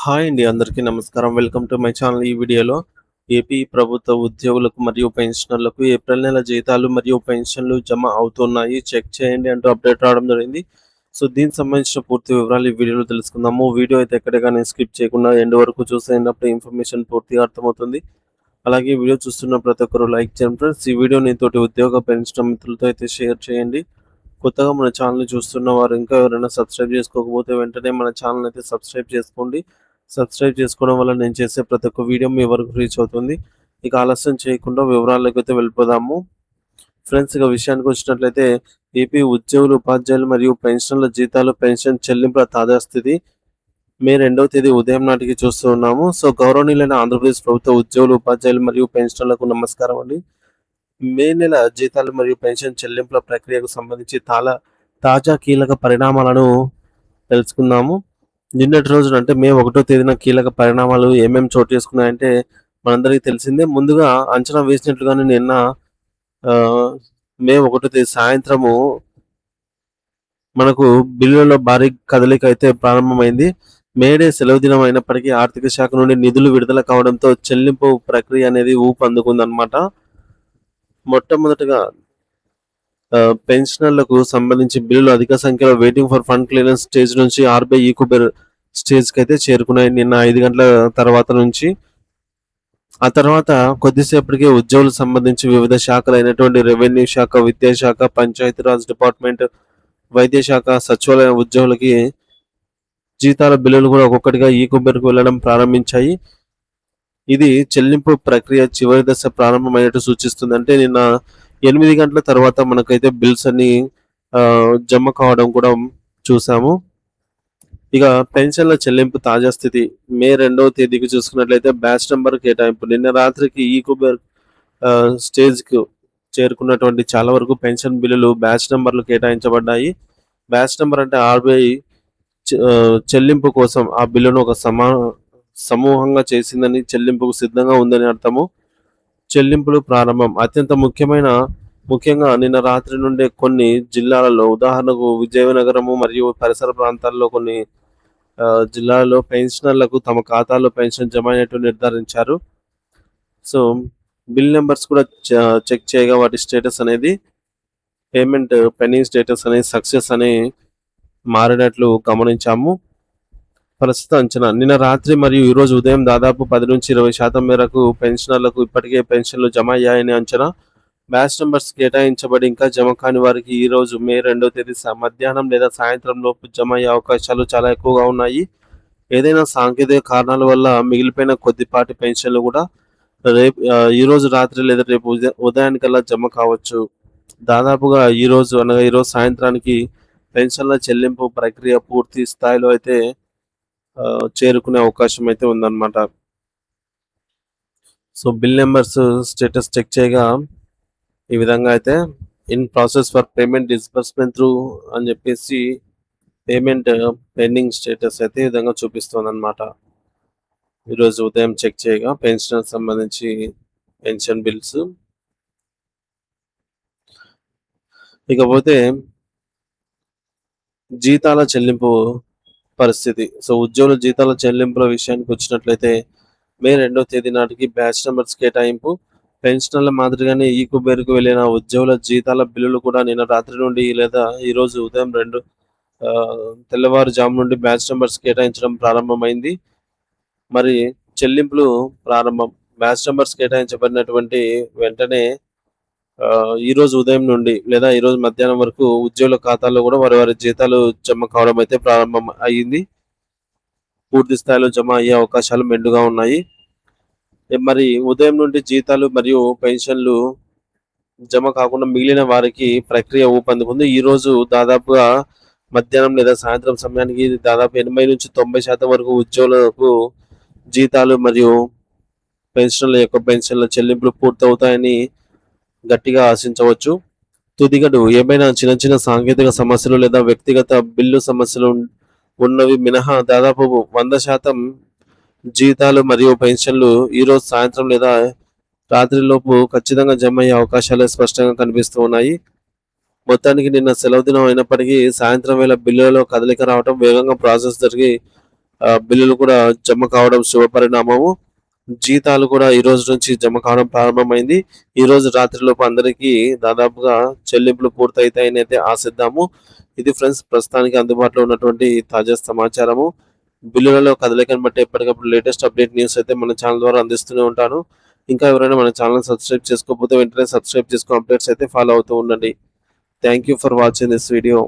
Hi అండి. అందరికీ నమస్కారం. Welcome to my channel. ఈ వీడియోలో ఏపీ ప్రభుత్వ ఉద్యోగులకు మరియు పెన్షనర్లకు ఏప్రిల్ నెల జీతాలు మరియు పెన్షన్లు జమ అవుతున్నాయి. చెక్ చేయండి అంటూ అప్డేట్ రావడం జరిగింది. సో, దీనికి సంబంధించిన పూర్తి వివరాలు ఈ వీడియోలో తెలుసుకుందాము. వీడియో అయితే ఎక్కడ గాని స్కిప్ చేయకుండా ఎండ్ వరకు చూసేయండి. ఇన్ఫర్మేషన్ పూర్తిగా అర్థమవుతుంది. అలాగే ఈ వీడియో చూస్తున్న ప్రతి ఒక్కరు లైక్ చేయండి ఫ్రెండ్స్. ఈ వీడియోని తోటి ఉద్యోగ పెన్షన్ మిత్రులతో అయితే షేర్ చేయండి. కొత్తగా మన ఛానల్‌ని చూస్తున్న వారు ఇంకా ఎవరైనా సబ్స్క్రైబ్ చేసుకోకపోతే వెంటనే మన ఛానల్‌ని అయితే సబ్స్క్రైబ్ చేసుకోండి. సబ్స్క్రైబ్ చేసుకోవడం వల్ల నేను చేసే ప్రతి ఒక్క వీడియో మీ వరకు రీచ్ అవుతుంది. ఇక ఆలస్యం చేయకుండా వివరాల్లోకైతే వెళ్ళిపోదాము. ఫ్రెండ్స్, ఇక విషయానికి వచ్చినట్లయితే ఏపీ ఉద్యోగులు, ఉపాధ్యాయులు మరియు పెన్షనర్ల జీతాలు, పెన్షన్ చెల్లింపుల తాజా స్థితి మే 2వ తేదీ ఉదయం నాటికి చూస్తూ ఉన్నాము. సో, గౌరవనీయులైన ఆంధ్రప్రదేశ్ ప్రభుత్వ ఉద్యోగులు, ఉపాధ్యాయులు మరియు పెన్షనర్లకు నమస్కారం అండి. మే నెల జీతాలు మరియు పెన్షన్ చెల్లింపుల ప్రక్రియకు సంబంధించి తాజా కీలక పరిణామాలను తెలుసుకుందాము. నిన్నటి రోజున అంటే మే 1వ తేదీన కీలక పరిణామాలు ఏమేమి చోటు చేసుకున్నాయంటే మనందరికీ తెలిసిందే. ముందుగా అంచనా వేసినట్లుగానే నిన్న మే 1వ తేదీ సాయంత్రము మనకు బిల్లులలో భారీ కదలిక అయితే ప్రారంభమైంది. మేడే సెలవు దినం అయినప్పటికీ ఆర్థిక శాఖ నుండి నిధులు విడుదల కావడంతో చెల్లింపు ప్రక్రియ అనేది ఊపందుకుందన్నమాట. మొట్టమొదటగా పెన్షనర్లకు సంబంధించి బిల్లులు అధిక సంఖ్యలో waiting for fund clearance stage నుంచి ఆర్బీఐ ఈకుబెర్ స్టేజ్‌కి అయితే చేరుకున్నాయి నిన్న 5 గంటల తర్వాత నుంచి. ఆ తర్వాత కొద్దిసేపటికే ఉద్యోగులకు సంబంధించి వివిధ శాఖలైనటువంటి రెవెన్యూ శాఖ, విద్యాశాఖ, పంచాయతీరాజ్ డిపార్ట్మెంట్, వైద్య శాఖ, సచివాలయ ఉద్యోగులకి జీతాల బిల్లులు కూడా ఒక్కొక్కటిగా ఈకుబెర్‌కు వెళ్ళడం ప్రారంభించాయి. ఇది చెల్లింపు ప్రక్రియ చివరి దశ ప్రారంభమైనట్టు సూచిస్తుంది. అంటే నిన్న 8 గంటల తర్వాత మనకైతే బిల్స్ అన్నీ జమ కావడం కూడా చూసాము. ఇక పెన్షన్ల చెల్లింపు తాజా స్థితి మే 2వ తేదీకి చూసుకున్నట్లయితే బ్యాచ్ నంబర్ కేటాయింపు నిన్న రాత్రికి ఈకుబెర్ స్టేజ్‌కు చేరుకున్నటువంటి చాలా వరకు పెన్షన్ బిల్లులు బ్యాచ్ నంబర్‌లు కేటాయించబడ్డాయి. బ్యాచ్ నంబర్ అంటే ఆర్‌బీఐ చెల్లింపు కోసం ఆ బిల్లును ఒక సమూహంగా చేసిందని, చెల్లింపుకు సిద్ధంగా ఉందని అర్థము. చెల్లింపులు ప్రారంభం అత్యంత ముఖ్యంగా నిన్న రాత్రి నుండే కొన్ని జిల్లాలలో, ఉదాహరణకు విజయనగరము మరియు పరిసర ప్రాంతాల్లో కొన్ని జిల్లాలలో పెన్షనర్లకు తమ ఖాతాలో పెన్షన్ జమ అయినట్టు నిర్ధారించారు. సో, బిల్ నెంబర్స్ కూడా చెక్ చేయగా వాటి స్టేటస్ అనేది పేమెంట్ పెండింగ్ స్టేటస్ అనేది సక్సెస్ అని మారినట్లు గమనించాము. ప్రస్తుత అంచనా నిన్న రాత్రి మరియు ఈరోజు ఉదయం దాదాపు 10-20% మేరకు పెన్షనర్లకు ఇప్పటికే పెన్షన్లు జమ అయ్యాయని అంచనా. బ్యాచ్ నంబర్స్ కేటాయించబడి ఇంకా జమ కాని వారికి ఈ రోజు మే 2వ తేదీ మధ్యాహ్నం లేదా సాయంత్రం లోపు జమ అయ్యే అవకాశాలు చాలా ఎక్కువగా ఉన్నాయి. ఏదైనా సాంకేతిక కారణాల వల్ల మిగిలిపోయిన కొద్దిపాటి పెన్షన్లు కూడా ఈ రోజు రాత్రి లేదా రేపు ఉదయానికల్లా జమ కావచ్చు. దాదాపుగా ఈరోజు సాయంత్రానికి పెన్షన్ల చెల్లింపు ప్రక్రియ పూర్తి స్థాయిలో అయితే చేరుకునే అవకాశం అయితే ఉందన్నమాట. So, bill numbers status check చేయగా ఈ విధంగా అయితే in process for payment disbursement through అని చెప్పేసి పేమెంట్ పెండింగ్ స్టేటస్ అయితే ఈ విధంగా చూపిస్తోందన్నమాట. ఈరోజు ఉదయం చెక్ చేయగా పెన్షన్‌కి సంబంధించి పెన్షన్ బిల్స్. ఇకపోతే జీతాల చెల్లింపు పరిస్థితి. సో, ఉద్యోగుల జీతాల చెల్లింపుల విషయానికి వచ్చినట్లయితే మే 2వ తేదీ నాటికి బ్యాచ్ నంబర్స్ కేటాయింపు. పెన్షనర్ల మాదిరిగానే ఈకుబెర్‌కు వెళ్ళిన ఉద్యోగుల జీతాల బిల్లులు కూడా నిన్న రాత్రి నుండి లేదా ఈరోజు ఉదయం తెల్లవారుజాము నుండి బ్యాచ్ నంబర్స్ కేటాయించడం ప్రారంభమైంది. మరి చెల్లింపులు ప్రారంభం. బ్యాచ్ నంబర్స్ కేటాయించబడినటువంటి వెంటనే ఈరోజు ఉదయం నుండి లేదా ఈరోజు మధ్యాహ్నం వరకు ఉద్యోగుల ఖాతాల్లో కూడా వారి జీతాలు జమ కావడం అయితే ప్రారంభం అయ్యింది. పూర్తి స్థాయిలో జమ అయ్యే అవకాశాలు మెండుగా ఉన్నాయి. మరి ఉదయం నుండి జీతాలు మరియు పెన్షన్లు జమ కాకుండా మిగిలిన వారికి ప్రక్రియ ఊపందుకుంది. ఈరోజు దాదాపుగా మధ్యాహ్నం లేదా సాయంత్రం సమయానికి దాదాపు 80-90% వరకు ఉద్యోగులకు జీతాలు మరియు పెన్షన్ల చెల్లింపులు పూర్తవుతాయని గట్టిగా ఆశించవచ్చు. తుదిగడు ఏమైనా చిన్న సాంకేతిక సమస్యలు లేదా వ్యక్తిగత బిల్లు సమస్యలు ఉన్నవి మినహా దాదాపు 100% జీతాలు మరియు పెన్షన్లు ఈరోజు సాయంత్రం లేదా రాత్రిలోపు ఖచ్చితంగా జమ అయ్యే అవకాశాలు స్పష్టంగా కనిపిస్తూ ఉన్నాయి. మొత్తానికి నిన్న సెలవు దినం అయినప్పటికీ సాయంత్రం వేళ బిల్లులలో కదలిక రావడం, వేగంగా ప్రాసెస్ జరిగి బిల్లులు కూడా జమ కావడం శుభపరిణామము. జీతాలు కూడా ఈ రోజు నుంచి జమ కావడం ప్రారంభమైంది. ఈ రోజు రాత్రిలోపు అందరికీ దాదాపుగా చెల్లింపులు పూర్తయితాయని అయితే ఆశిద్దాము. ఇది ఫ్రెండ్స్ ప్రస్తుతానికి అందుబాటులో ఉన్నటువంటి తాజా సమాచారము. బిల్లులలో కదలికను బట్టి ఎప్పటికప్పుడు లేటెస్ట్ అప్డేట్ న్యూస్ అయితే మన ఛానల్ ద్వారా అందిస్తూనే ఉంటాను. ఇంకా ఎవరైనా మన ఛానల్ సబ్స్క్రైబ్ చేసుకోకపోతే వెంటనే సబ్స్క్రైబ్ చేసుకొని అప్డేట్స్ అయితే ఫాలో అవుతూ ఉండండి. Thank you for watching this video.